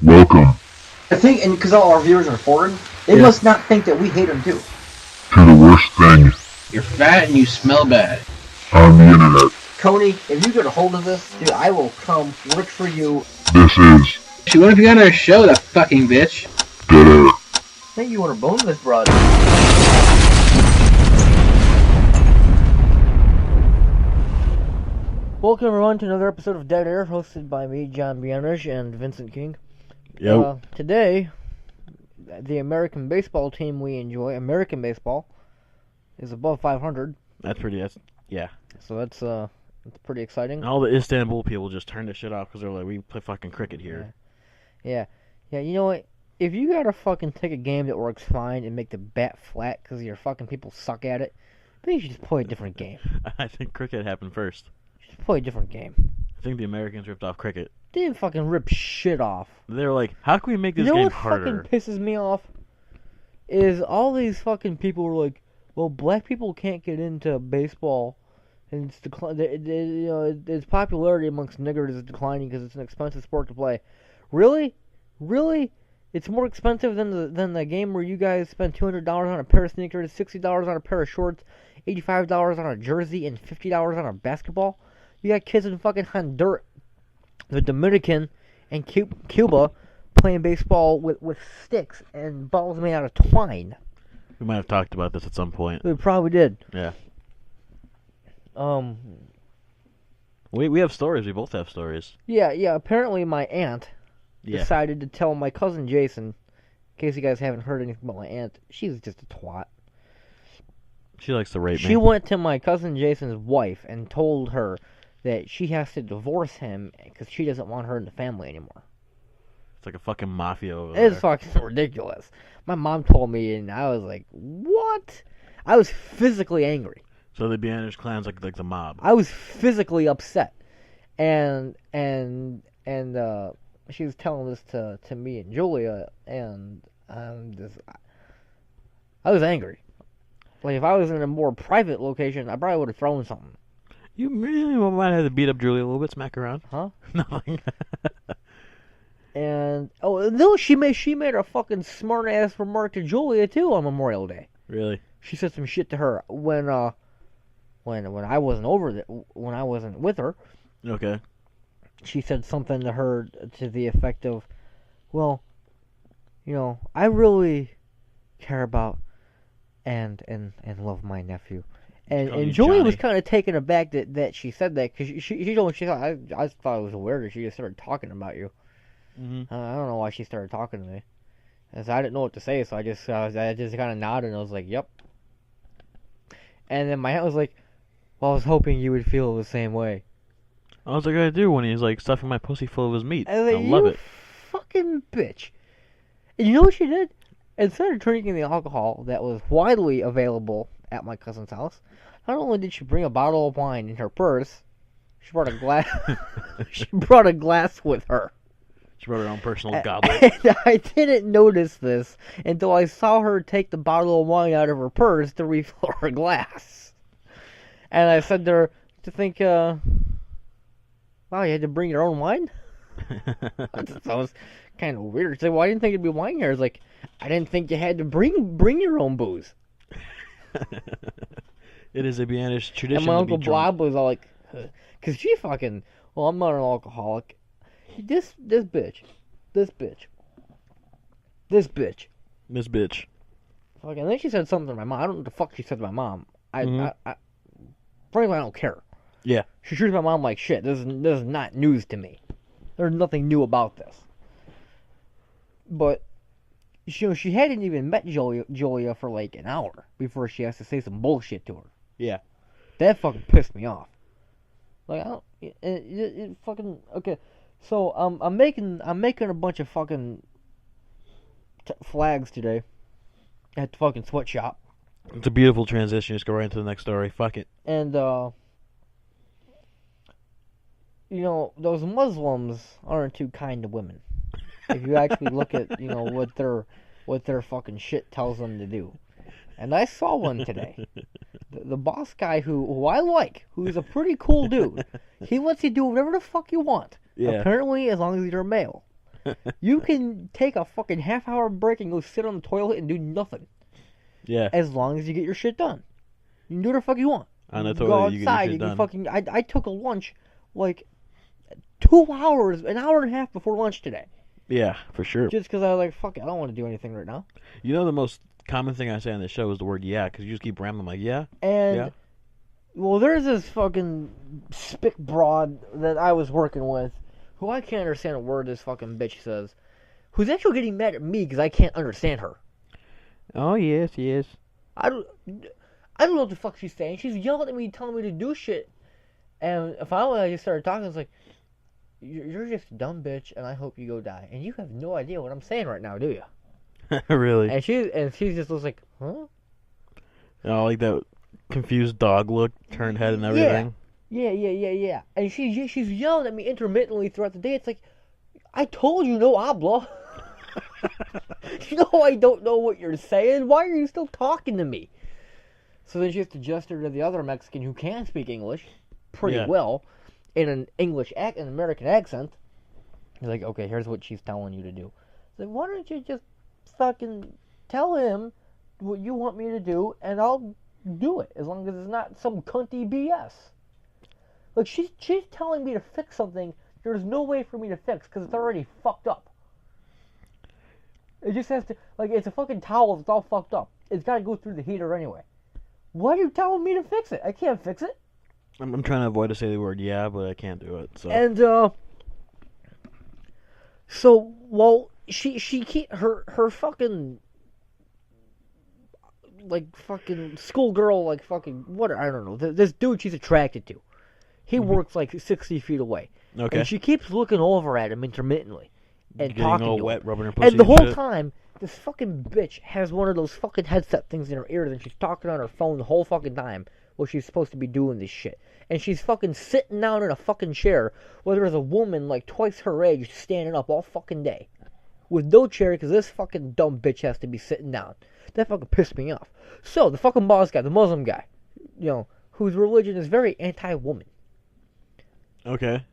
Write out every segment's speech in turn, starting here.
Welcome I think, and because all our viewers are foreign, they must not think that we hate them too. to the worst thing You're fat and you smell bad. on the internet. Coney, if you get a hold of this, dude, I will come work for you. This is She what if you got our show, that fucking bitch? Dedd Air. I think you want to bone this broad. Welcome everyone to another episode of Dedd Air, hosted by me, John Bianish, and Vincent King. Today, the American baseball team we enjoy, American baseball, is above 500. Yeah. So that's pretty exciting. All the Istanbul people just turned this shit off because they're like, we play fucking cricket here. Yeah, you know what? If you gotta fucking take a game that works fine and make the bat flat because your fucking people suck at it, then you should just play a different game. I think cricket happened first. Just play a different game. I think the Americans ripped off cricket. They didn't fucking rip shit off. They were like, how can we make this You know game what harder? fucking pisses me off? Is all these fucking people were like, well, black people can't get into baseball, and its popularity amongst niggers is declining because it's an expensive sport to play. Really? It's more expensive than the game where you guys spend $200 on a pair of sneakers, $60 on a pair of shorts, $85 on a jersey, and $50 on a basketball? You got kids in fucking Honduras, the Dominican, and Cuba playing baseball with sticks and balls made out of twine. We might have talked about this at some point. We probably did. Yeah. We have stories. We both have stories. Yeah. Apparently, my aunt decided to tell my cousin Jason. In case you guys haven't heard anything about my aunt, she's just a twat. She likes to rape me. She went to my cousin Jason's wife and told her that she has to divorce him because she doesn't want her in the family anymore. It's like a fucking mafia over there. It's fucking ridiculous. My mom told me, and I was like, "What?" I was physically angry. So the Bianish clan's like the mob. I was physically upset, and she was telling this to me and Julia, and I was angry. Like, if I was in a more private location, I probably would have thrown something. You really might have to beat up Julia a little bit, smack her around. Huh? Nothing. And no, she made a fucking smart ass remark to Julia too on Memorial Day. Really? She said some shit to her when I wasn't when I wasn't with her. Okay. She said something to her to the effect of, well, I really care about and love my nephew. And Julia was kind of taken aback that she said that, because she told me, she thought, I thought it was weird that she just started talking about you. Mm-hmm. I don't know why she started talking to me. As I didn't know what to say, so I just kind of nodded and I was like, yep. And then my aunt was like, well, I was hoping you would feel the same way. I was like, I do when he's like stuffing my pussy full of his meat. I love it. Fucking bitch. And you know what she did? Instead of drinking the alcohol that was widely available at my cousin's house, not only did she bring a bottle of wine in her purse, she brought a glass. She brought a glass with her. She brought her own personal goblet. And I didn't notice this until I saw her take the bottle of wine out of her purse to refill her glass. And I said to her, to think, wow, you had to bring your own wine? That sounds kind of weird. She said, well, I didn't think it'd be wine here. I was like, I didn't think you had to bring your own booze. It is a Bianish tradition. And my to Uncle be drunk. Bob was all like, because she fucking, well, I'm not an alcoholic. This bitch. This bitch. Fucking, and then she said something to my mom. I don't know what the fuck she said to my mom. I frankly, I don't care. Yeah. She treats my mom like shit. This is not news to me. There's nothing new about this. But she hadn't even met Julia for like an hour before she has to say some bullshit to her. Yeah. That fucking pissed me off. Like, I don't. It fucking okay. So I'm making a bunch of fucking flags today at the fucking sweatshop. It's a beautiful transition. Just go right into the next story. Fuck it. And those Muslims aren't too kind to women. If you actually look at what their fucking shit tells them to do. And I saw one today. The boss guy who I like, who's a pretty cool dude, he lets you do whatever the fuck you want. Yeah. Apparently, as long as you're a male. You can take a fucking half-hour break and go sit on the toilet and do nothing. Yeah. As long as you get your shit done. You can do whatever the fuck you want. On the You can toilet, you get your outside, shit you can done. fucking... I took a lunch, like, 2 hours, an hour and a half before lunch today. Yeah, for sure. Just because I was like, fuck it, I don't want to do anything right now. You know the most common thing I say on this show is the word yeah, because you just keep rambling like, yeah? And, Yeah. well, there's this fucking spick broad that I was working with, who I can't understand a word this fucking bitch says, who's actually getting mad at me because I can't understand her. Oh, yes. I don't know what the fuck she's saying. She's yelling at me, telling me to do shit. And finally I just started talking. I was like, you're just a dumb bitch, and I hope you go die. And you have no idea what I'm saying right now, do you? Really? And she just was like, huh? Oh, like that confused dog look, turned head and everything. Yeah. And she's yelling at me intermittently throughout the day. It's like, I told you no habla. You know I don't know what you're saying. Why are you still talking to me? So then she has to gesture to the other Mexican who can speak English pretty well in an an American accent. He's like, okay, here's what she's telling you to do. It's like, why don't you just fucking tell him what you want me to do, and I'll do it, as long as it's not some cunty BS. Like, she's telling me to fix something there's no way for me to fix, because it's already fucked up. It just has to, like, it's a fucking towel that's all fucked up. It's got to go through the heater anyway. Why are you telling me to fix it? I can't fix it. I'm trying to avoid to say the word yeah, but I can't do it. So. And, so, well, she can't, her fucking, like, fucking schoolgirl, like, fucking, what, I don't know, this dude she's attracted to. He works, like, 60 feet away. Okay. And she keeps looking over at him intermittently. And Getting talking all to wet, him. rubbing her pussy And the whole shit. time, this fucking bitch has one of those fucking headset things in her ears, and she's talking on her phone the whole fucking time while she's supposed to be doing this shit. And she's fucking sitting down in a fucking chair, where there's a woman like twice her age standing up all fucking day. With no chair, because this fucking dumb bitch has to be sitting down. That fucking pissed me off. So, the fucking boss guy, the Muslim guy, you know, whose religion is very anti-woman. Okay.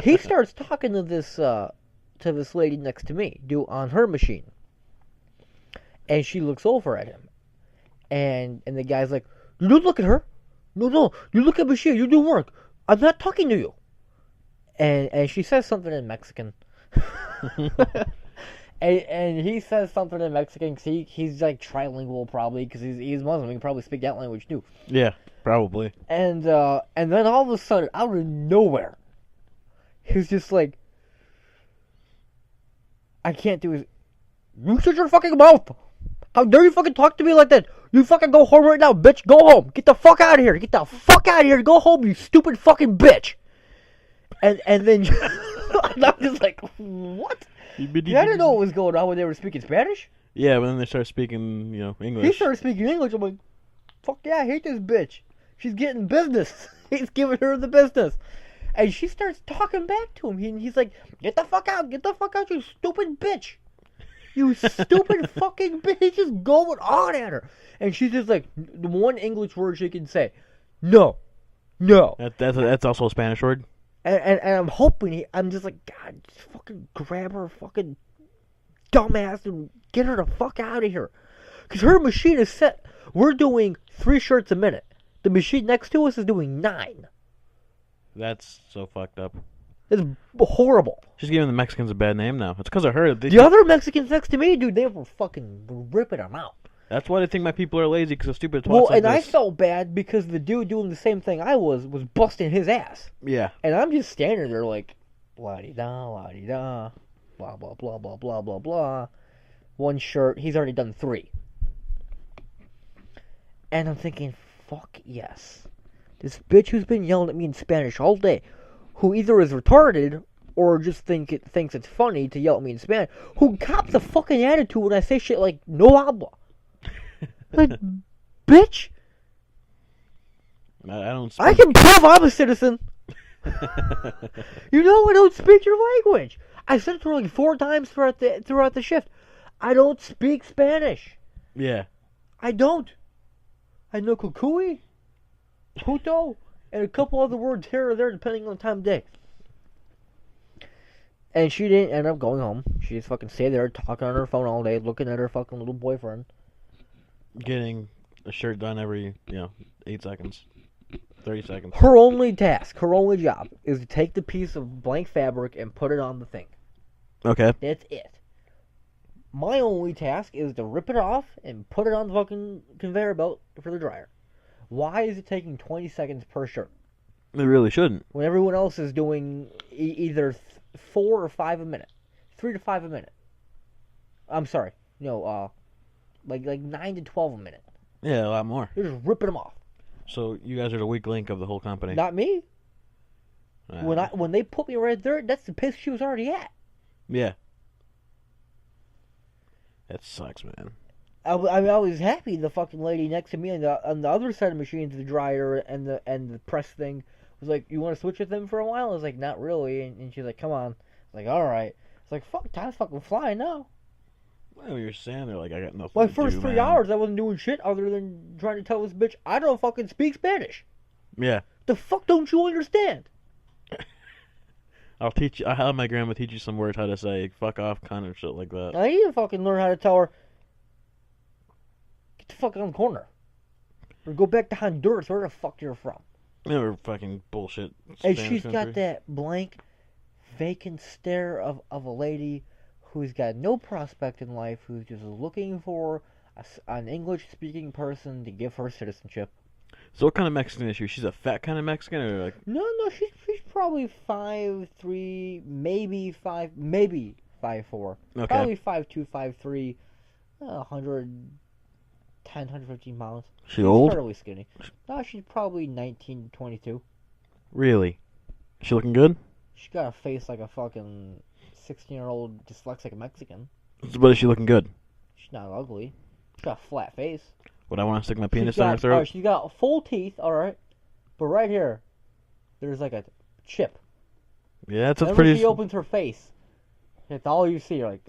He starts talking to this lady next to me, on her machine. And she looks over at him. And the guy's like, you don't look at her. No, you look at machine, you do work. I'm not talking to you. And she says something in Mexican. and he says something in Mexican because he's like trilingual probably, because he's Muslim. He can probably speak that language too. Yeah, probably. And then all of a sudden, out of nowhere, he's just like, I can't do it. You shut your fucking mouth! How dare you fucking talk to me like that? You fucking go home right now, bitch! Go home! Get the fuck out of here! Get the fuck out of here! Go home, you stupid fucking bitch! And then I'm just like, what? I didn't know what was going on when they were speaking Spanish. Yeah, but then they start speaking, English. He started speaking English. I'm like, fuck yeah, I hate this bitch. She's getting business. He's giving her the business. And she starts talking back to him. He's like, get the fuck out, you stupid bitch. You stupid fucking bitch. He's just going on at her. And she's just like, the one English word she can say, no. That's also a Spanish word? And I'm hoping, I'm just like, God, just fucking grab her fucking dumbass and get her the fuck out of here. Because her machine is set. We're doing 3 shirts a minute. The machine next to us is doing 9. That's so fucked up. It's horrible. She's giving the Mexicans a bad name now. It's because of her. The other Mexicans next to me, dude, they were fucking ripping them out. That's why they think my people are lazy, because of stupid twats Well, like and I this. felt bad because the dude doing the same thing I was busting his ass. Yeah. And I'm just standing there like, la-di-da, la-di-da, blah, blah, blah, blah, blah, blah, blah. 1 shirt, he's already done 3. And I'm thinking, fuck yes. This bitch who's been yelling at me in Spanish all day, who either is retarded or just thinks it's funny to yell at me in Spanish, who cops a fucking attitude when I say shit like, no habla. Like, bitch, I don't I speak. can prove I'm a citizen. You know I don't speak your language. I said it to her like 4 times throughout the shift. I don't speak Spanish. Yeah. I don't. I know cucuy, puto, and a couple other words here or there depending on the time of day. And she didn't end up going home. She just fucking stayed there talking on her phone all day, looking at her fucking little boyfriend. Getting a shirt done every, 8 seconds. 30 seconds. Her only task, her only job, is to take the piece of blank fabric and put it on the thing. Okay. That's it. My only task is to rip it off and put it on the fucking conveyor belt for the dryer. Why is it taking 20 seconds per shirt? It really shouldn't. When everyone else is doing either 4 or 5 a minute. 3 to 5 a minute. I'm sorry. Like 9 to 12 a minute. Yeah, a lot more. You're just ripping them off. So you guys are the weak link of the whole company. Not me. When they put me right there, that's the piss she was already at. Yeah. That sucks, man. I was happy the fucking lady next to me on the other side of the machines, the dryer and the press thing, was like, "You want to switch with them for a while?" I was like, "Not really," and she's like, "Come on." I was like, "All right." It's like, "Fuck, time's fucking flying now." Well, you're saying they're like, I got nothing My to first do, 3 man. hours, I wasn't doing shit other than trying to tell this bitch I don't fucking speak Spanish. Yeah. The fuck don't you understand? I'll have my grandma teach you some words how to say fuck off, kind of shit like that. I need to fucking learn how to tell her, get the fuck on the corner. Or go back to Honduras, where the fuck you're from. Never fucking bullshit. And Spanish she's country. got that blank, vacant stare of a lady who's got no prospect in life, who's just looking for an English-speaking person to give her citizenship. So what kind of Mexican is she? She's a fat kind of Mexican, or like? No, she's probably 5'3", maybe 5'4". Okay. Probably 5'2", 5'3", 110, 115 pounds. She old? Fairly skinny. No, she's probably 19, 22. Really? She looking good? She got a face like a fucking 16-year-old dyslexic Mexican. But is she looking good? She's not ugly. She's got a flat face. Would I want to stick my She's penis down her got, throat? alright, she's got full teeth, alright. But right here, there's like a chip. Yeah, that's Whenever pretty. she opens her face, that's all you see. You're like,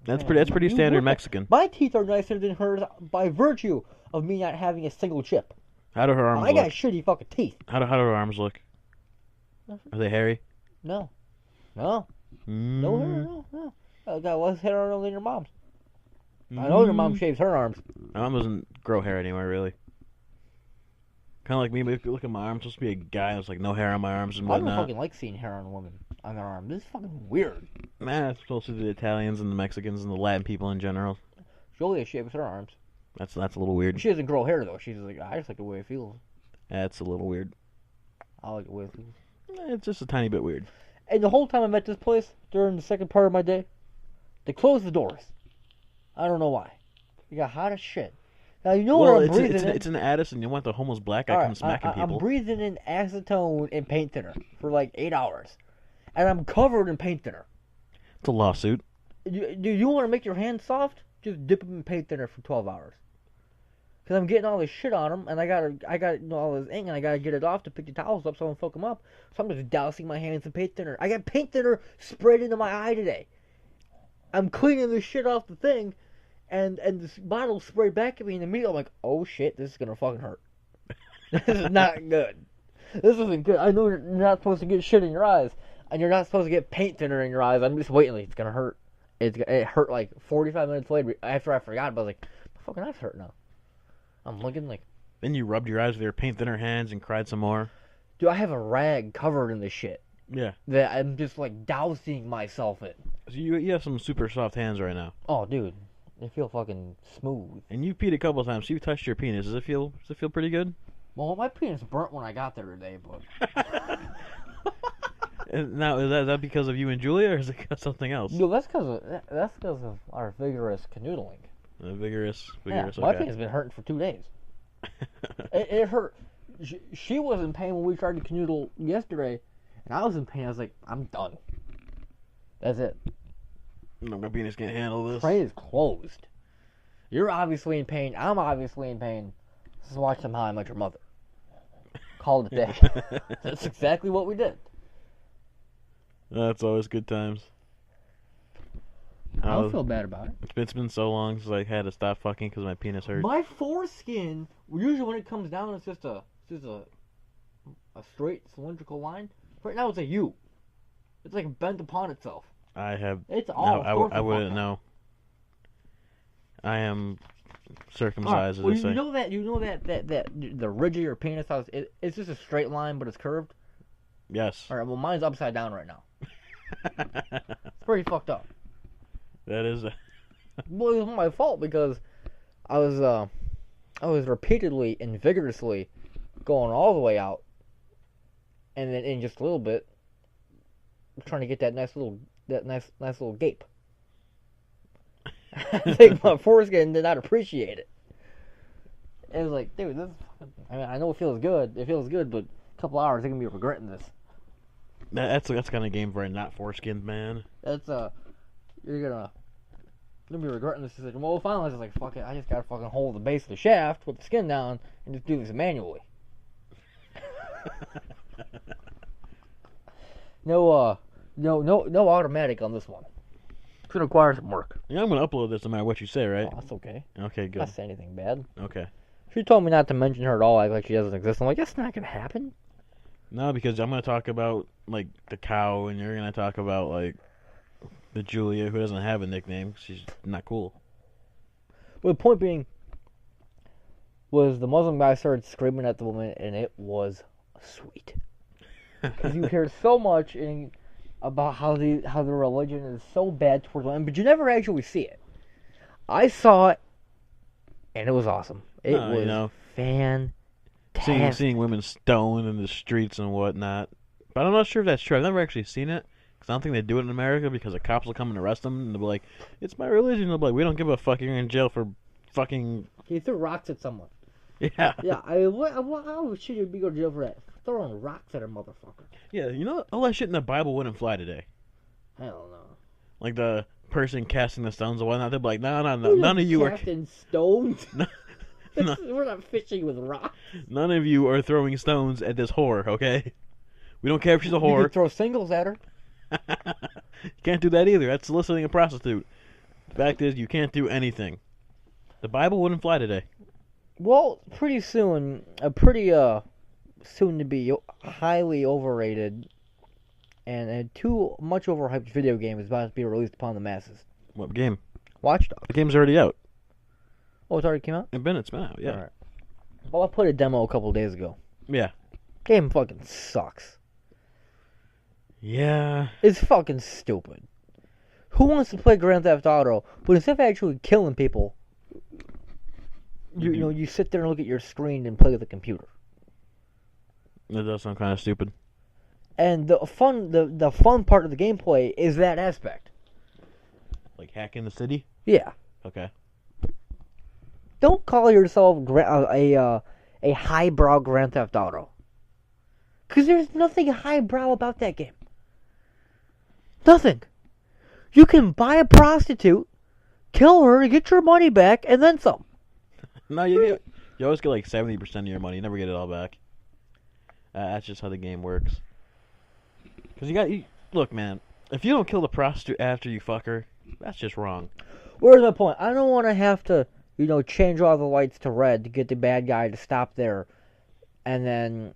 That's man, pretty you standard look Mexican. my teeth are nicer than hers by virtue of me not having a single chip. How do her arms I got look? shitty fucking teeth. How do her arms look? Are they hairy? No. No hair, no. I got less hair on them than your mom's. I know your mom shaves her arms. My mom doesn't grow hair anywhere, really. Kind of like me, but if you look at my arms, I'm supposed to be a guy that's like no hair on my arms and I don't whatnot. fucking like seeing hair on a woman on their arm. This is fucking weird. Nah, it's supposed to be the Italians and the Mexicans and the Latin people in general. Julia shaves her arms. That's a little weird. She doesn't grow hair though. She's like, I just like the way it feels. That's a little weird. I like the way it feels. It's just a tiny bit weird. And the whole time I'm at this place, during the second part of my day, they close the doors. I don't know why. You got hot as shit. Now you know what I'm breathing in. It's an Addison. You want the homeless black guy All right, come smacking people. I'm breathing in acetone and paint thinner for like 8 hours. And I'm covered in paint thinner. It's a lawsuit. Do you want to make your hands soft? Just dip them in paint thinner for 12 hours. Because I'm getting all this shit on them, and I got all this ink, and I gotta get it off to pick the towels up so I don't fuck them up. So I'm just dousing my hands in paint thinner. I got paint thinner sprayed into my eye today. I'm cleaning this shit off the thing, and this bottle sprayed back at me in the middle. I'm like, oh shit, this is gonna fucking hurt. This is not good. This isn't good. I know you're not supposed to get shit in your eyes, and you're not supposed to get paint thinner in your eyes. I'm just waiting, like, it's gonna hurt. It hurt like 45 minutes later after I forgot, but I was like, my fucking eyes hurt now. I'm looking like... Then you rubbed your eyes with your paint thinner hands and cried some more. Dude, I have a rag covered in this shit. Yeah. That I'm just like dousing myself in. So you have some super soft hands right now. Oh, dude. They feel fucking smooth. And you peed a couple times. So you touched your penis. Does it feel pretty good? Well, my penis burnt when I got there today, but... And now, is that because of you and Julia, or is it because of something else? No, that's because of our vigorous canoodling. Vigorous, Yeah, okay. my penis has been hurting for 2 days. It hurt. She was in pain when we tried to canoodle yesterday, and I was in pain. I was like, I'm done. That's it. No, my penis can't handle this. Train is closed. You're obviously in pain. I'm obviously in pain. Let's watch some How I Met Your Mother. Call it a day. That's exactly what we did. That's always good times. I don't feel bad about it. It's been so long since I had to stop fucking because my penis hurt. My foreskin, usually when it comes down, it's just a straight cylindrical line. Right now it's a U. It's like bent upon itself. I have. It's No, all. I wouldn't know. I am circumcised, Well, as they say. you know that the ridge of your penis, it's just a straight line, but it's curved. Yes. All right. Well, mine's upside down right now. It's pretty fucked up. That is. Well, it was my fault because I was repeatedly and vigorously going all the way out, and then in just a little bit, trying to get that nice little gape. I think my foreskin did not appreciate it. It was like, dude, this is fucking... I mean, I know it feels good. It feels good, but a couple hours, they're going to be regretting this. That's kind of game for a not foreskinned man. That's, you're going to be regretting this decision. Well, finally, I was like, fuck it, I just got to fucking hold the base of the shaft, put the skin down, and just do this manually. No automatic on this one. It's going to require some work. Yeah, I'm gonna upload this no matter what you say, right? Oh, that's okay. Okay, good. Not say anything bad. Okay. She told me not to mention her at all, like she doesn't exist. I'm like, that's not gonna happen. No, because I'm gonna talk about like the cow, and you're gonna talk about like the Julia, who doesn't have a nickname. She's not cool. Well, the point being was the Muslim guy started screaming at the woman, and it was sweet. Because you hear so much about how the religion is so bad towards women, but you never actually see it. I saw it, and it was awesome. It was fantastic. Seeing women stoned in the streets and whatnot. But I'm not sure if that's true. I've never actually seen it. Because I don't think they do it in America, because the cops will come and arrest them, and they'll be like, it's my religion. They'll be like, we don't give a fuck. You're in jail for fucking... He threw rocks at someone. Yeah. Yeah, I mean, how should you be going to jail for that? Throwing rocks at a motherfucker. Yeah, you know, all that shit in the Bible wouldn't fly today. Hell no. Like the person casting the stones and whatnot, they'd be like, no, none of you are... Casting stones? No. We're not fishing with rocks. None of you are throwing stones at this whore, okay? We don't care if she's a You whore. can throw singles at her. You can't do that either. That's soliciting a prostitute. The fact is, you can't do anything. The Bible wouldn't fly today. Well, pretty soon, soon to be highly overrated and a too much overhyped video game is about to be released upon the masses. What game? Watch Dogs. The game's already out. Oh, it already came out? It's been out, yeah. Alright. Well, I played a demo a couple of days ago. Yeah. Game fucking sucks. Yeah. It's fucking stupid. Who wants to play Grand Theft Auto, but instead of actually killing people, you sit there and look at your screen and play with the computer. That does sound kind of stupid. And the fun part of the gameplay is that aspect. Like hacking the city? Yeah. Okay. Don't call yourself a highbrow Grand Theft Auto. Because there's nothing highbrow about that game. Nothing. You can buy a prostitute, kill her, get your money back, and then some. No, you always get like 70% of your money. You never get it all back. That's just how the game works. Because look, man, if you don't kill the prostitute after you fuck her, that's just wrong. Where's my point? I don't want to have to, change all the lights to red to get the bad guy to stop there, and then,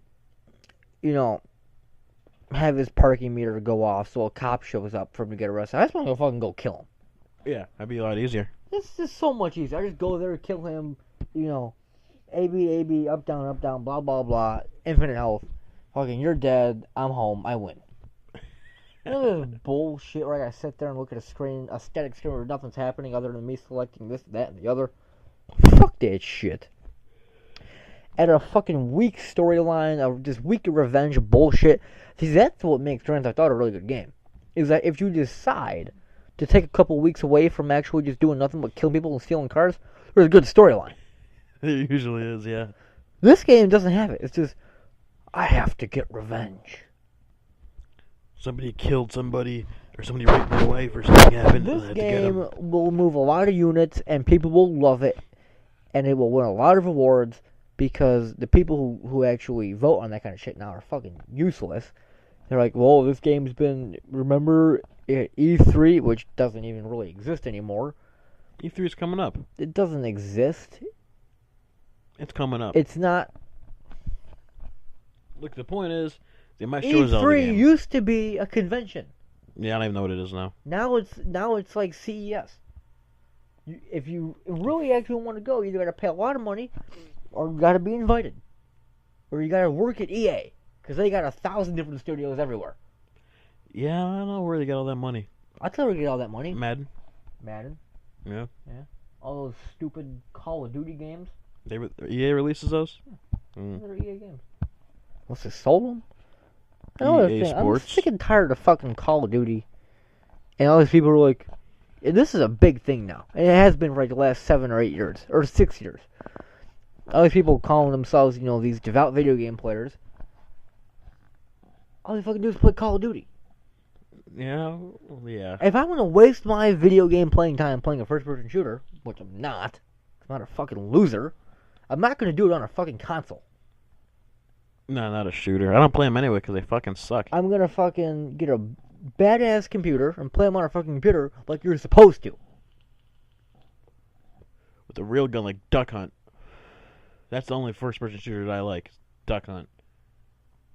have his parking meter go off so a cop shows up for him to get arrested. I just want to fucking go kill him. Yeah, that'd be a lot easier. This is so much easier. I just go there, kill him, A, B, up, down, blah, blah, blah, infinite health. Fucking, you're dead, I'm home, I win. This bullshit where I gotta sit there and look at a static screen where nothing's happening other than me selecting this, that, and the other. Fuck that shit. And a fucking weak storyline of just weak revenge bullshit. See, that's what makes Grand Theft Auto a really good game. Is that if you decide to take a couple weeks away from actually just doing nothing but killing people and stealing cars, there's a good storyline. It usually is, yeah. This game doesn't have it. It's just, I have to get revenge. Somebody killed somebody, or somebody raped my wife, or something happened. This game will move a lot of units, and people will love it, and it will win a lot of awards, because the people who actually vote on that kind of shit now are fucking useless. They're like, well, this game's been, remember E3, which doesn't even really exist anymore. E3's coming up. It doesn't exist. It's coming up. It's not. Look, the point is, they might show us all the E3 game. used to be a convention. Yeah, I don't even know what it is now. Now it's like CES. If you really actually want to go, you either got to pay a lot of money, or you got to be invited, or you got to work at EA because they got 1,000 different studios everywhere. Yeah, I don't know where they got all that money. I'll tell you where you get all that money. Madden. Yeah. All those stupid Call of Duty games. EA releases those? They're EA games. Unless they sold them. Another EA thing, Sports. I'm sick and tired of fucking Call of Duty. And all these people are like, and this is a big thing now. And it has been for like the last 7 or 8 years. Or 6 years. All these people calling themselves, these devout video game players. All they fucking do is play Call of Duty. Yeah. If I want to waste my video game playing time playing a first-person shooter, which I'm not a fucking loser, I'm not going to do it on a fucking console. No, not a shooter. I don't play them anyway because they fucking suck. I'm going to fucking get a badass computer and play them on a fucking computer like you're supposed to. With a real gun like Duck Hunt. That's the only first-person shooter that I like. Duck Hunt.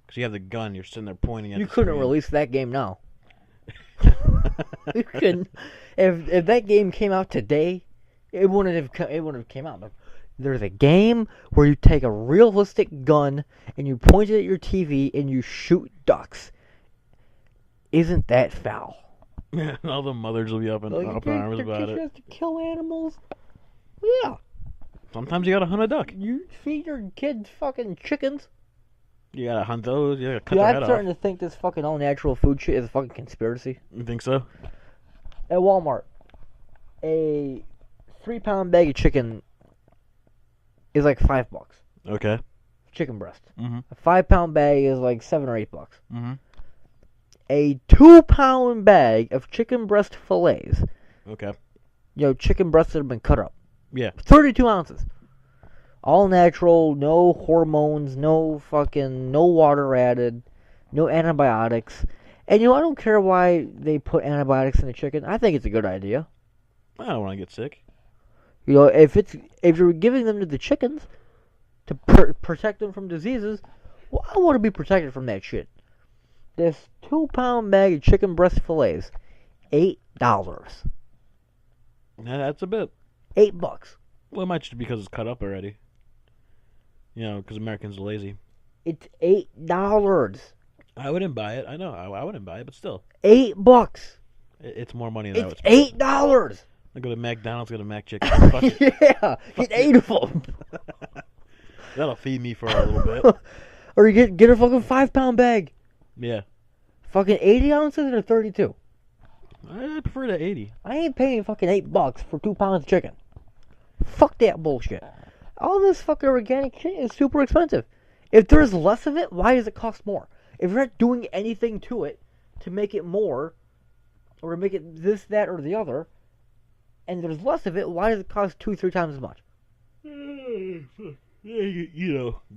Because you have the gun, you're sitting there pointing at You the couldn't screen. release that game now. You couldn't. If that game came out today, it wouldn't have came out. But there's a game where you take a realistic gun and you point it at your TV and you shoot ducks. Isn't that foul? Yeah, all the mothers will be up in arms about You it. have to kill animals. Yeah. Sometimes you gotta hunt a duck. You feed your kids fucking chickens. You gotta hunt those. You gotta cut Dude, their I'm head starting off. to think this fucking all-natural food shit is a fucking conspiracy. You think so? At Walmart, a 3-pound bag of chicken is like $5. Okay. Chicken breast. Mm-hmm. A 5-pound bag is like $7 or $8. Mm-hmm. A 2-pound bag of chicken breast fillets. Okay. Chicken breasts that have been cut up. Yeah. 32 ounces. All natural, no hormones, no water added, no antibiotics. And I don't care why they put antibiotics in the chicken. I think it's a good idea. I don't want to get sick. If you're giving them to the chickens to protect them from diseases, well, I want to be protected from that shit. This 2-pound bag of chicken breast fillets, $8. Yeah, that's a bit. $8. Well, it might just be because it's cut up already. Because Americans are lazy. It's $8. I wouldn't buy it. I know. I wouldn't buy it, but still. $8. It's more money than It's I would spend. $8. I go to McDonald's, go to Mac Chicken. Fuck it. Yeah, get 8 of them. That'll feed me for a little bit. Or you get a fucking 5-pound bag. Yeah. Fucking 80 ounces or 32. I prefer the 80. I ain't paying fucking $8 for 2 pounds of chicken. Fuck that bullshit. All this fucking organic shit is super expensive. If there's less of it, why does it cost more? If you're not doing anything to it to make it more, or to make it this, that, or the other, and there's less of it, why does it cost 2-3 times as much?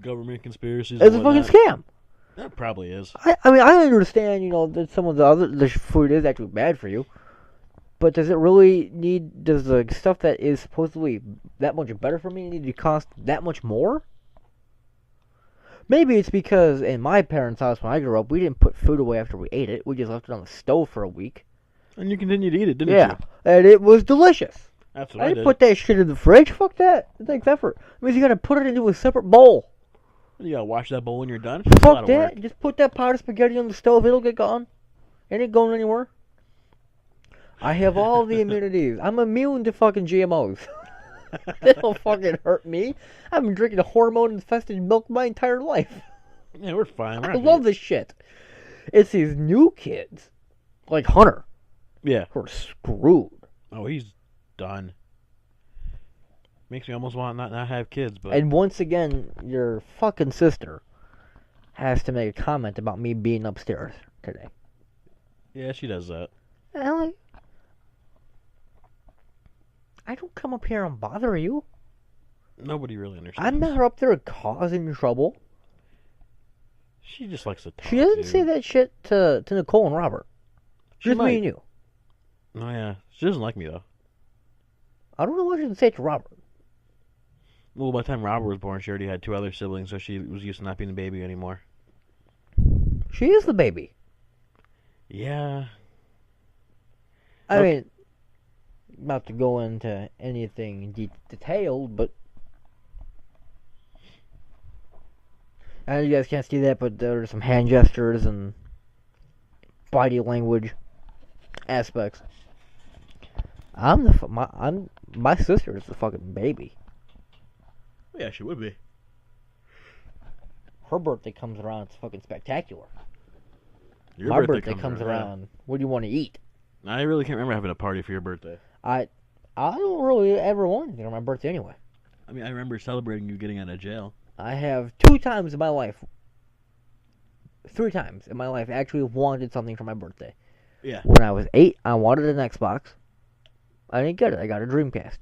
Government conspiracies. It's and a fucking whatnot. scam. That probably is. I mean, I understand, that some of the food is actually bad for you. But does the stuff that is supposedly that much better for me need to cost that much more? Maybe it's because in my parents' house when I grew up, we didn't put food away after we ate it. We just left it on the stove for a week. And you continued to eat it, didn't you? Yeah, and it was delicious. That's what I I didn't did. put that shit in the fridge. Fuck that. It takes effort. It means you gotta put it into a separate bowl. You gotta wash that bowl when you're done. It's a lot Fuck of that. work. Just put that pot of spaghetti on the stove. It'll get gone. It ain't going anywhere. I have all the immunities. I'm immune to fucking GMOs. They don't fucking hurt me. I've been drinking hormone-infested milk my entire life. Yeah, we're fine. We're I not love this shit. It's these new kids, like Hunter, Yeah. who are screwed. Oh, he's done. Makes me almost want not have kids, but And once again, your fucking sister has to make a comment about me being upstairs today. yeah, she does that. And I'm like, I don't come up here and bother you. Nobody really understands. I'm not up there causing trouble. She just likes to talk. She doesn't dude. say that shit to Nicole and Robert. She Just might. me and you. Oh yeah, she doesn't like me though. I don't know why she didn't say it to Robert. Well, by the time Robert was born, she already had 2 other siblings, so she was used to not being a baby anymore. She is the baby. Yeah, I mean, not to go into anything detailed, but I know you guys can't see that, but there are some hand gestures and body language aspects. My sister is the fucking baby. Yeah, she would be. Her birthday comes around, it's fucking spectacular. Your My birthday comes yeah. around. What do you want to eat? I really can't remember having a party for your birthday. I don't really ever want anything on my birthday anyway. I mean, I remember celebrating you getting out of jail. I have 3 times in my life actually wanted something for my birthday. Yeah. When I was 8, I wanted an Xbox. I didn't get it. I got a Dreamcast.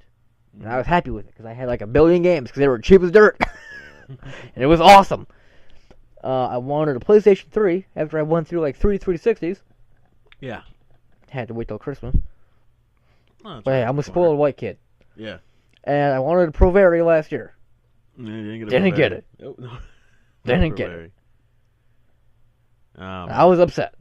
And I was happy with it because I had like 1 billion games because they were cheap as dirt. And it was awesome. I wanted a PlayStation 3 after I went through like 3 360s. Yeah. Had to wait till Christmas. Oh, But hey, I'm a spoiled white kid. Yeah. And I wanted a Provari last year. Yeah, you Didn't get it. Nope, no. Didn't get it. I Oh, was upset.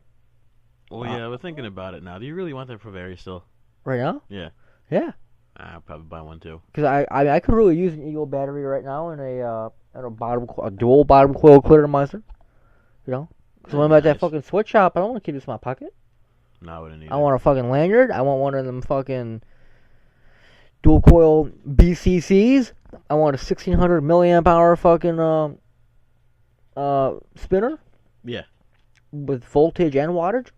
well, yeah, we're thinking about it now. Do you really want that Provari still? Right now? Yeah. Yeah. I'll probably buy one too. Because I could really use an Eagle battery right now and a dual bottom coil Clearmeister. You know? Because when I'm at that Nice. fucking switch shop, I don't want to keep this in my pocket. No, I wouldn't need I want a fucking lanyard. I want one of them fucking dual coil BCCs. I want a 1600 milliamp hour fucking spinner. Yeah. With voltage and wattage.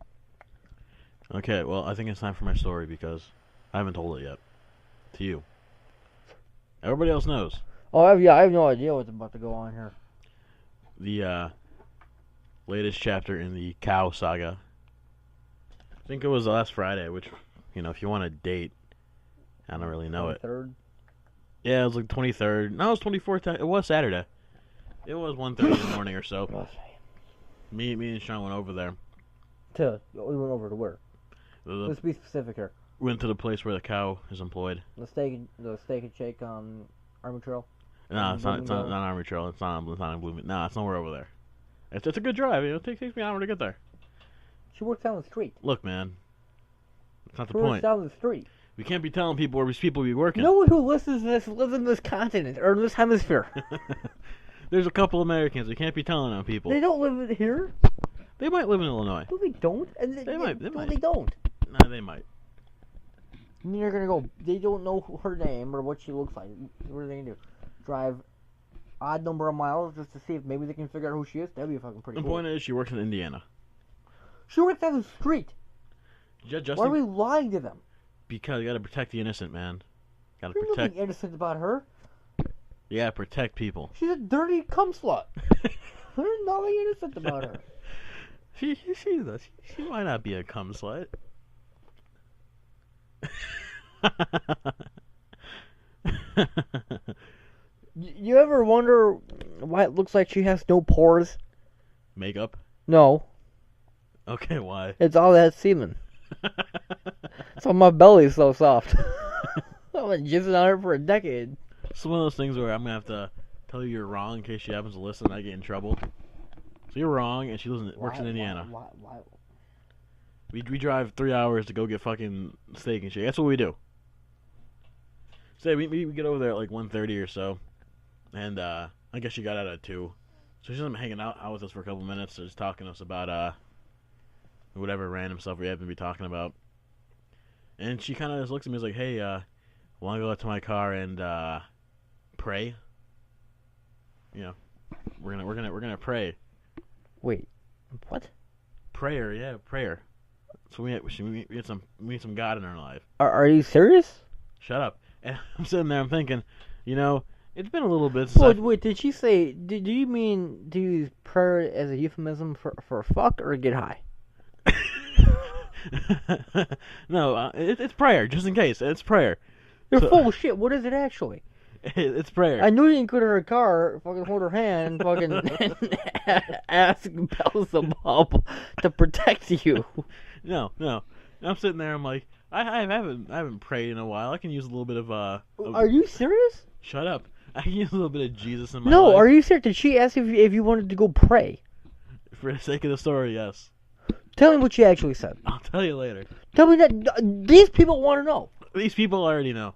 Okay, well, I think it's time for my story because I haven't told it yet. To you. Everybody else knows. Oh, I have no idea what's about to go on here. The latest chapter in the cow saga. I think it was last Friday, which, you know, if you want a date, I don't really know it. 23rd? Yeah, it was like 23rd. No, it was 24th. It was Saturday. It was 1:30 in the morning or so. Me and Sean went over there. We went over to where? Let's be specific here. Went to the place where the cow is employed. The steak and shake on Army Trail. No, it's not Army Trail. It's not in Bloomington. No, it's nowhere over there. It's a good drive. It takes me an hour to get there. She works down the street. Look, man. That's not the She works point. down the street. We can't be telling people where these people be working. No one who listens to this lives in this continent or in this hemisphere. There's a couple Americans. We can't be telling on people. They don't live here. They might live in Illinois. No, they don't. And They might. No, they don't. No, they might. I mean, they're gonna go. They don't know her name or what she looks like. What are they gonna do? Drive odd number of miles just to see if maybe they can figure out who she is? That'd be fucking pretty The cool. point is, she works in Indiana. She works down the street. Just Why are we lying to them? because you gotta protect the innocent, man. Gotta There's protect. nothing innocent about her. You gotta protect people. She's a dirty cum slut. There's nothing innocent about her. She might not be a cum slut. You ever wonder why it looks like she has no pores? Makeup? No, Okay, why? it's all that semen. So my belly's so soft. I've been jizzing on her for a decade. It's one of those things where I'm gonna have to tell you you're wrong in case she happens to listen and I get in trouble. So you're wrong, and she works in Indiana. Why? We drive 3 hours to go get fucking steak and shit. That's what we do. So we get over there at like 1:30 or so, and I guess she got out at 2. So she's been hanging out with us for a couple minutes, just talking to us about whatever random stuff we happen to be talking about. And she kind of just looks at me and is like, "Hey, want to go out to my car and pray? You know, we're gonna pray. Wait, what? Prayer, yeah, prayer. So we need some God in our life." Are you serious? Shut up. And I'm sitting there, I'm thinking, you know, it's been a little bit since Wait, did she say? Do you mean to use prayer as a euphemism for fuck or get high? No, it's prayer, just in case. It's prayer. You're So- full of shit. What is it actually? It's prayer. I knew you didn't go to her car, fucking hold her hand, fucking ask Beelzebub to protect you. No. I'm sitting there, I'm like, I haven't prayed in a while. I can use a little bit of Are you serious? Shut up. I can use a little bit of Jesus in my No, life. are you serious? Did she ask if you wanted to go pray? For the sake of the story, yes. Tell me what you actually said. I'll tell you later. Tell me that these people want to know. These people already know.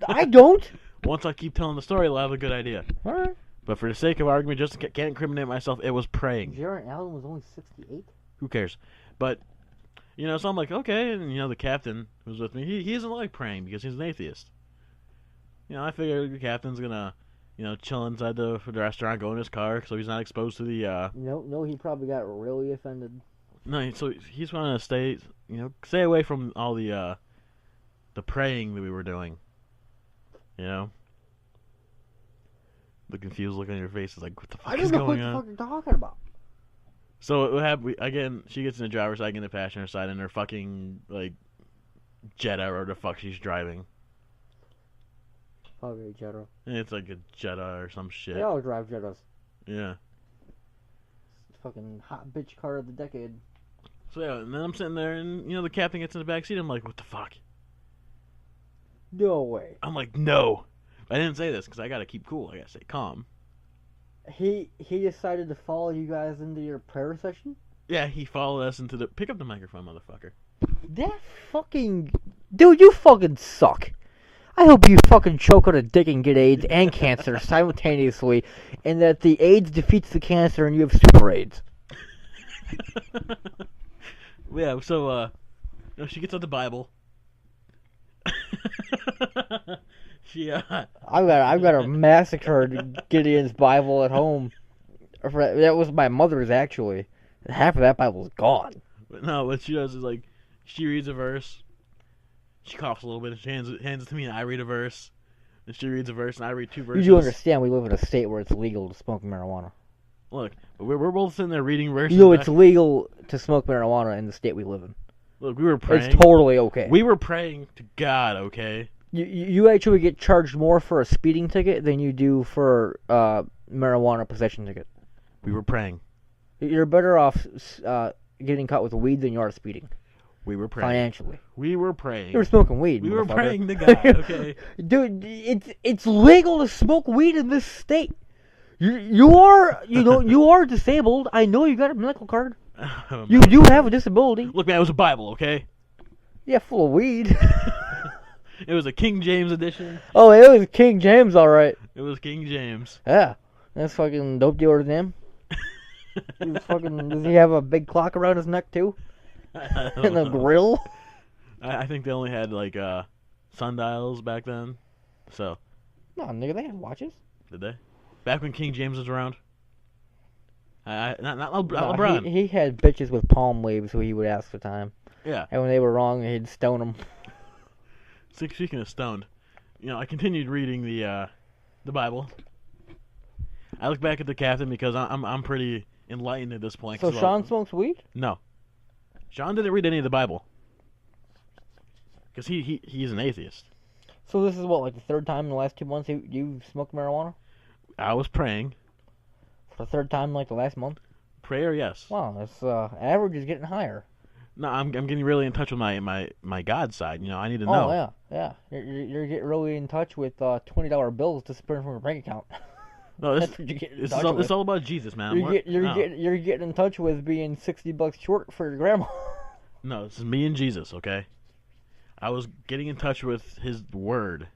I don't. Once I keep telling the story, they'll have a good idea. All right. But for the sake of argument, just can't incriminate myself, it was praying. Jaron Allen was only 68. Who cares? But, so I'm like, okay, and, the captain who was with me, he doesn't like praying because he's an atheist. I figure the captain's gonna, chill inside the restaurant, go in his car, so he's not exposed to the, No, he probably got really offended. No, so he's gonna stay away from all the praying that we were doing. The confused look on your face is like, what the fuck is going on? I don't know what the fuck you're talking about. So again, she gets in the driver's side, I get in the passenger side, and her fucking, Jetta or the fuck she's driving. Okay, Jetta. It's like a Jetta or some shit. They all drive Jettas. Yeah. It's fucking hot bitch car of the decade. So yeah, and then I'm sitting there, and, the captain gets in the back seat, I'm like, what the fuck? No way. I'm like, no. I didn't say this, because I gotta keep cool. I gotta stay calm. He decided to follow you guys into your prayer session? Yeah, he followed us into the... Pick up the microphone, motherfucker. That fucking... Dude, you fucking suck. I hope you fucking choke on a dick and get AIDS and cancer simultaneously, and that the AIDS defeats the cancer and you have super AIDS. Yeah, so, she gets out the Bible. I've got to massacre Gideon's Bible at home. That was my mother's, actually. Half of that Bible's gone. But no, what she does is, she reads a verse, she coughs a little bit, and she hands it to me, and I read a verse, and she reads a verse, and I read two verses. You do understand we live in a state where it's legal to smoke marijuana. Look, we're both sitting there reading verses. It's legal to smoke marijuana in the state we live in. Look, we were praying. It's totally okay. We were praying to God, okay? You actually get charged more for a speeding ticket than you do for marijuana possession ticket. We were praying. You're better off getting caught with weed than you are speeding. We were praying. Financially. We were praying. You were smoking weed, We were motherfucker. praying to God, okay? Dude, it's legal to smoke weed in this state. You are disabled. I know you got a medical card. You do have a disability. Look, man, it was a Bible, okay? Yeah, full of weed. It was a King James edition. Oh, it was King James, all right. It was King James. Yeah, that's fucking dope dealer's name. Does he have a big clock around his neck too? And a grill? I think they only had sundials back then. So. No, nigga, they had watches. Did they? Back when King James was around. Not No, LeBron. he had bitches with palm leaves who he would ask for time. Yeah. And when they were wrong, he'd stone them. Speaking of stoned, I continued reading the Bible. I look back at the captain because I'm pretty enlightened at this point. So Sean smokes weed? No. Sean didn't read any of the Bible. Because he's an atheist. So this is what, like the third time in the last 2 months you've smoked marijuana? I was praying. For the third time in like the last month? Prayer, yes. Wow, this average is getting higher. No, I'm getting really in touch with my God side. I need to know. Oh, yeah. You're getting really in touch with $20 bills disappearing from your bank account. No, That's what you're getting in it's touch with. all about Jesus, man. You're getting in touch with being $60 short for your grandma. No, this is me and Jesus, okay? I was getting in touch with his word.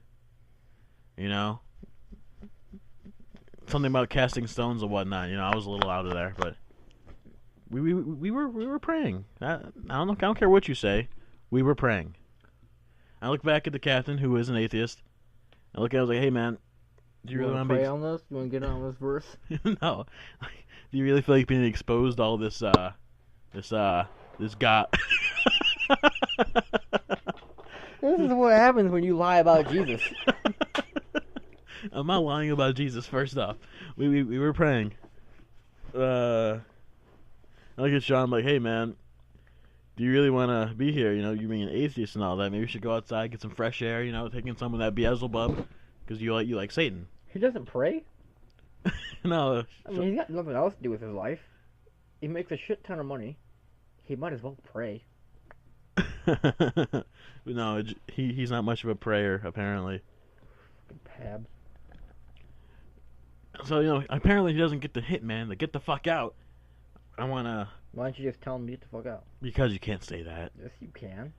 Something about casting stones and whatnot. I was a little out of there, but we were praying. I don't care what you say. We were praying. I look back at the captain, who is an atheist. I look at him, I was like, hey man, do you really want to pray on this? You want to get on this verse? No. Do you really feel like being exposed to all this God? This is what happens when you lie about Jesus. I'm not lying about Jesus. First off, we were praying. I look at Sean, I'm like, hey man, do you really want to be here? You being an atheist and all that. Maybe we should go outside, get some fresh air. Taking some of that Beelzebub, because you like Satan. He doesn't pray? No. I mean, he's got nothing else to do with his life. He makes a shit ton of money. He might as well pray. No, he's not much of a prayer, apparently. Pab. So, apparently he doesn't get the hit, man. The get the fuck out. I want to Why don't you just tell him to get the fuck out? Because you can't say that. Yes, you can.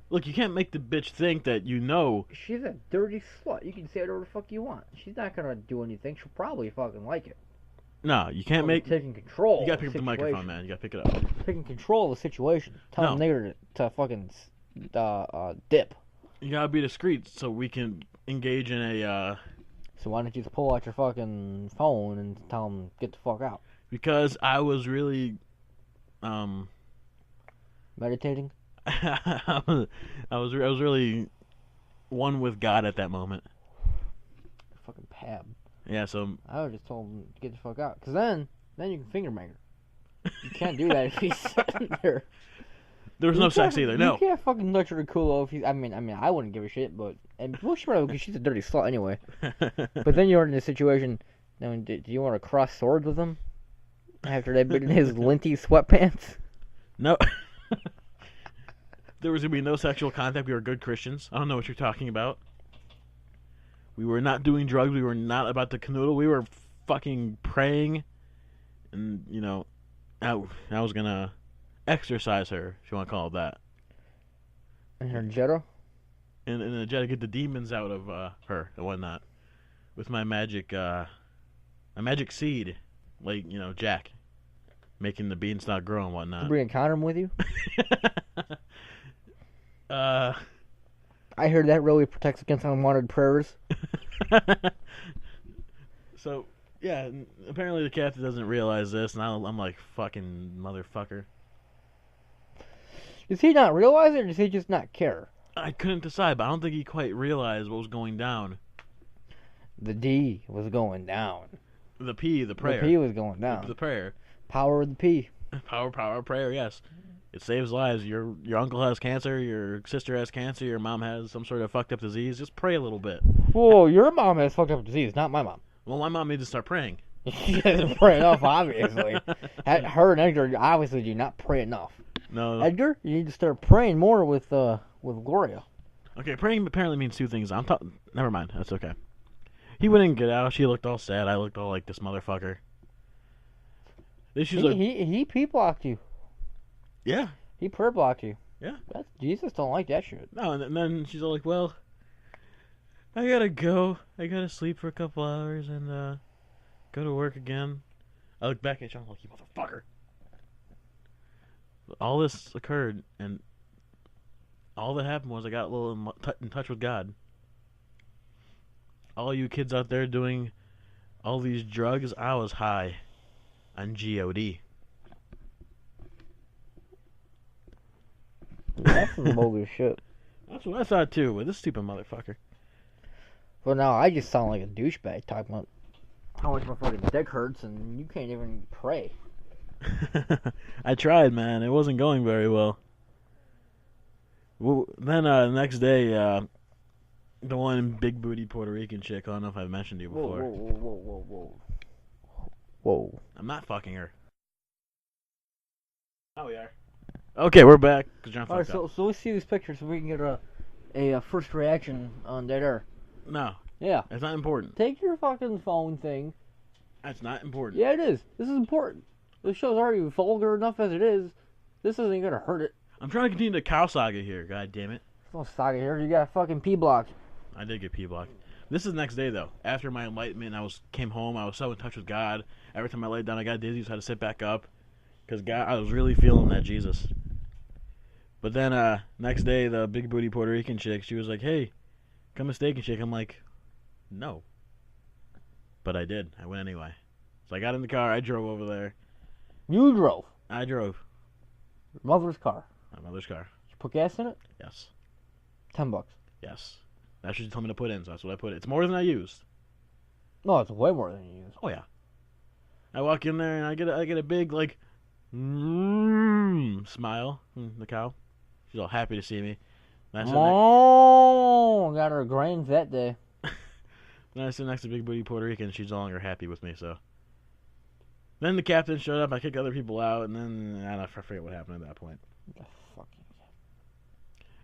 Look, you can't make the bitch think that you know. She's a dirty slut. You can say whatever the fuck you want. She's not gonna do anything. She'll probably fucking like it. No, you can't make. Taking control. You gotta of pick up the situation. microphone, man. You gotta pick it up. Taking control of the situation. Tell No. the nigger to fucking dip. You gotta be discreet so we can engage in a. So why don't you just pull out your fucking phone and tell him get the fuck out? Because I was really, Meditating. I was really one with God at that moment. Fucking pab. Yeah, so I would just told him to get the fuck out. Cause then you can finger make her. You can't do that if he's sitting there. there was You no sex can't- either. You No. can't fucking touch her culo if he's. I mean, I wouldn't give a shit, but well, she probably because she's a dirty slut anyway. But then you're in a situation. Now, do you want to cross swords with him after they've been in his linty sweatpants? No. There was gonna be no sexual contact. We were good Christians. I don't know what you're talking about. We were not doing drugs. We were not about to canoodle. We were fucking praying, and I was gonna exercise her, if you want to call it that, And her Jetta? and try to get the demons out of her and whatnot with my magic seed, like Jack, making the beanstalk grow and whatnot. You bring a condom with you? I heard that really protects against unwanted prayers. So, yeah, apparently the captain doesn't realize this, and I'm like, fucking motherfucker. Does he not realize it, or does he just not care? I couldn't decide, but I don't think he quite realized what was going down. The D was going down. The P, the prayer. The P was going down. The prayer. Power of the P. Power, prayer, yes. It saves lives. Your uncle has cancer, your sister has cancer, your mom has some sort of fucked up disease. Just pray a little bit. Whoa, your mom has fucked up disease, not my mom. Well, my mom needs to start praying. She doesn't pray enough, obviously. Her and Edgar obviously do not pray enough. No. Edgar, you need to start praying more with Gloria. Okay, praying apparently means two things. Never mind. That's okay. He wouldn't get out. She looked all sad. I looked all like this motherfucker. Then she's like, He P-blocked you. yeah. He prayer blocked you. Yeah. Jesus don't like that shit. No, and then she's all like, well, I gotta go. I gotta sleep for a couple hours and go to work again. I look back at John like, you motherfucker. All this occurred, and all that happened was I got a little in touch with God. All you kids out there doing all these drugs, I was high on G.O.D. That's some bogus shit. That's what I thought too, with this stupid motherfucker. Well, now I just sound like a douchebag talking about how much my fucking dick hurts, and you can't even pray. I tried, man. It wasn't going very well. Then the next day, the one big booty Puerto Rican chick, I don't know if I've mentioned to you before. Whoa. I'm not fucking her. Oh, we are. Okay, we're back. Alright, so let's see these pictures so we can get a first reaction on Dedd Air. No, Yeah. that's not important. Take your fucking phone thing. That's not important. Yeah, it is. This is important. This show's already vulgar enough as it is. This isn't gonna hurt it. I'm trying to continue the cow saga here, god damn it. There's no saga here. You got fucking P-blocked. I did get P-blocked. This is the next day, though. After my enlightenment, came home. I was so in touch with God. Every time I laid down, I got dizzy, so I had to sit back up. Because God, I was really feeling that Jesus. But then, next day, the big booty Puerto Rican chick, she was like, hey, come a steak and shake. I'm like, no. But I did. I went anyway. So I got in the car. I drove over there. You drove. I drove. Your mother's car. My mother's car. Did you put gas in it? Yes. $10. Yes. That's what she told me to put in, so that's what I put. It's more than I used. No, it's way more than you use. Oh, yeah. I walk in there and I get a big, like, smile from the cow. She's all happy to see me. Then I sit Oh, got her grains that day. then I sit next to Big Booty Puerto Rican. She's no longer happy with me, so. Then the captain showed up. I kicked other people out, and then I forget what happened at that point.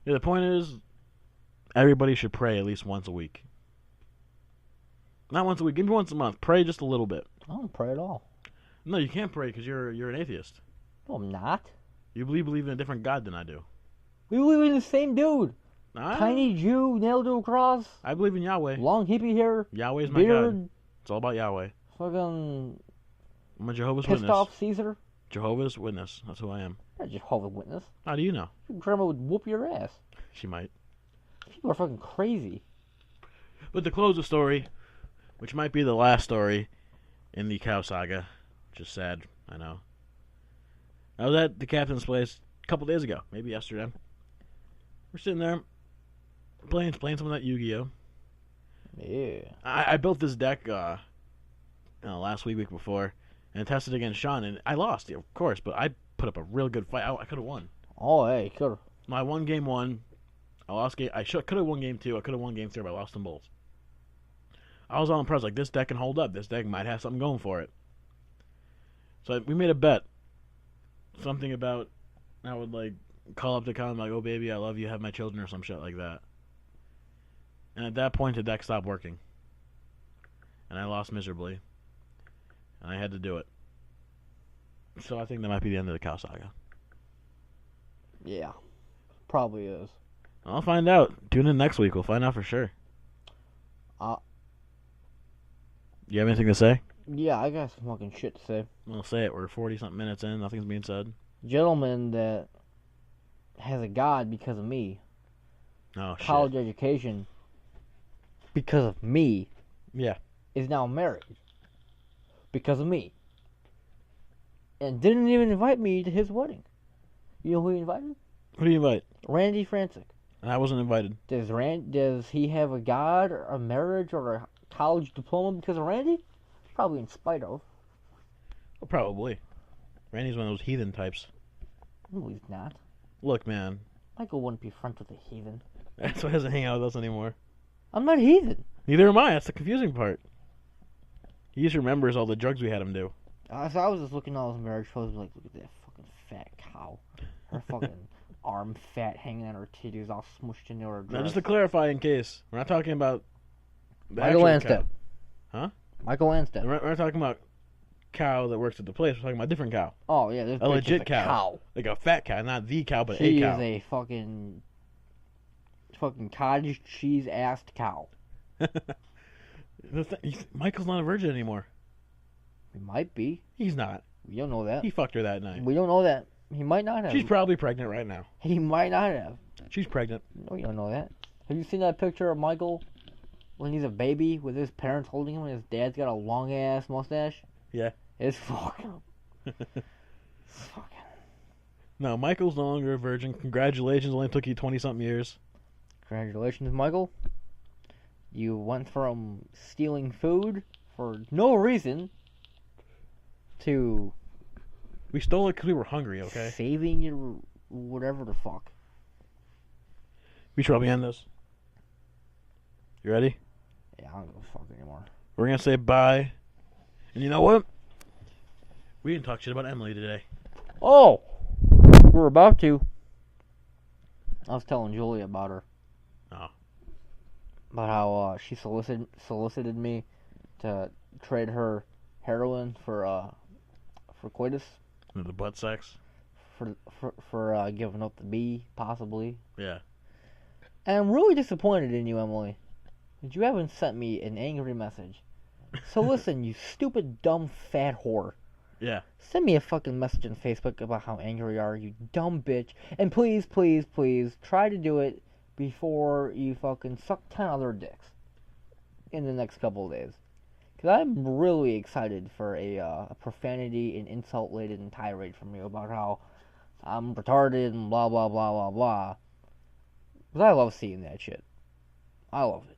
Yeah, the point is, everybody should pray at least once a week. Not once a week, maybe once a month. Pray just a little bit. I don't pray at all. No, you can't pray because you're an atheist. No, I'm not. You believe in a different God than I do. We believe in the same dude. Nah, Tiny Jew, nailed to a cross, I believe in Yahweh. long hippie hair, Yahweh's my God. beard, It's all about Yahweh. fucking I'm a Jehovah's pissed Witness. off Caesar. Jehovah's Witness. That's who I am. You're a Jehovah's Witness. How do you know? Your grandma would whoop your ass. She might. People are fucking crazy. But to close the story, which might be the last story in the cow saga, which is sad, I know. I was at the captain's place a couple days ago, maybe yesterday. We're sitting there playing some of that Yu-Gi-Oh. Yeah. I built this deck last week before, and tested against Sean, and I lost, of course, but I put up a real good fight. I could have won. Oh, hey, could. I won game 1. I lost game. I could have won game 2. I could have won game 3, but I lost them both. I was all impressed. Like, this deck can hold up. This deck might have something going for it. So we made a bet. Something about I would like call up the con like, "Oh baby, I love you. Have my children," or some shit like that. And at that point, the deck stopped working, and I lost miserably. And I had to do it. So I think that might be the end of the cow saga. Yeah. Probably is. I'll find out. Tune in next week. We'll find out for sure. You have anything to say? Yeah, I got some fucking shit to say. We'll say it. We're 40-something minutes in. Nothing's being said. Gentleman that has a God because of me. Oh, shit. College education because of me. Yeah. Is now married because of me. And didn't even invite me to his wedding. You know who he invited? Who do you invite? Randy Francic. And I wasn't invited. Does he have a God or a marriage or a college diploma because of Randy? Probably in spite of. Well, probably. Randy's one of those heathen types. No, he's not. Look, man. Michael wouldn't be friends with a heathen. That's why he doesn't hang out with us anymore. I'm not heathen. Neither am I. That's the confusing part. He just remembers all the drugs we had him do. So I was just looking at all his marriage photos, like, look at that fucking fat cow. Her fucking arm fat hanging on her titties, all smushed into her dress. Now, just to clarify, in case we're not talking about the Michael actual Anstead. cow. Huh? Michael Anstead. We're not talking about cow that works at the place. We're talking about a different cow. Oh yeah, this A bitch legit is a cow. Like a fat cow, not the cow, but She a cow. is a fucking cottage cheese assed cow. Michael's not a virgin anymore. He might be. He's not. We don't know that. He fucked her that night. We don't know that. He might not have. She's probably pregnant right now. He might not have. She's pregnant. No, you don't know that. Have you seen that picture of Michael when he's a baby with his parents holding him and his dad's got a long ass mustache? Yeah. It's fucking. No, Michael's no longer a virgin. Congratulations. Only took you 20-something years. Congratulations, Michael. You went from stealing food for no reason to We stole it because we were hungry, okay? saving your whatever the fuck. We should probably end this. You ready? Yeah, I don't give a fuck anymore. We're going to say bye. And you know what? We didn't talk shit about Emily today. Oh! We're about to. I was telling Julia about her. Oh. About how she solicited me to trade her heroin for coitus. The butt sex? For giving up the bee, possibly. Yeah. And I'm really disappointed in you, Emily. That you haven't sent me an angry message. So listen, you stupid, dumb, fat whore. Yeah. Send me a fucking message on Facebook about how angry you are, you dumb bitch. And please, please, please, try to do it before you fucking suck 10 other dicks in the next couple of days. Because I'm really excited for a profanity and insult-laden tirade from you about how I'm retarded and blah, blah, blah, blah, blah. Because I love seeing that shit. I love it.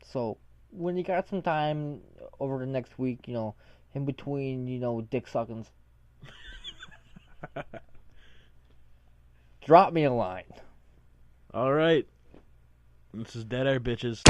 So, when you got some time over the next week, you know, in between, you know, dick suckings, drop me a line. All right. This is Dedd Air, bitches.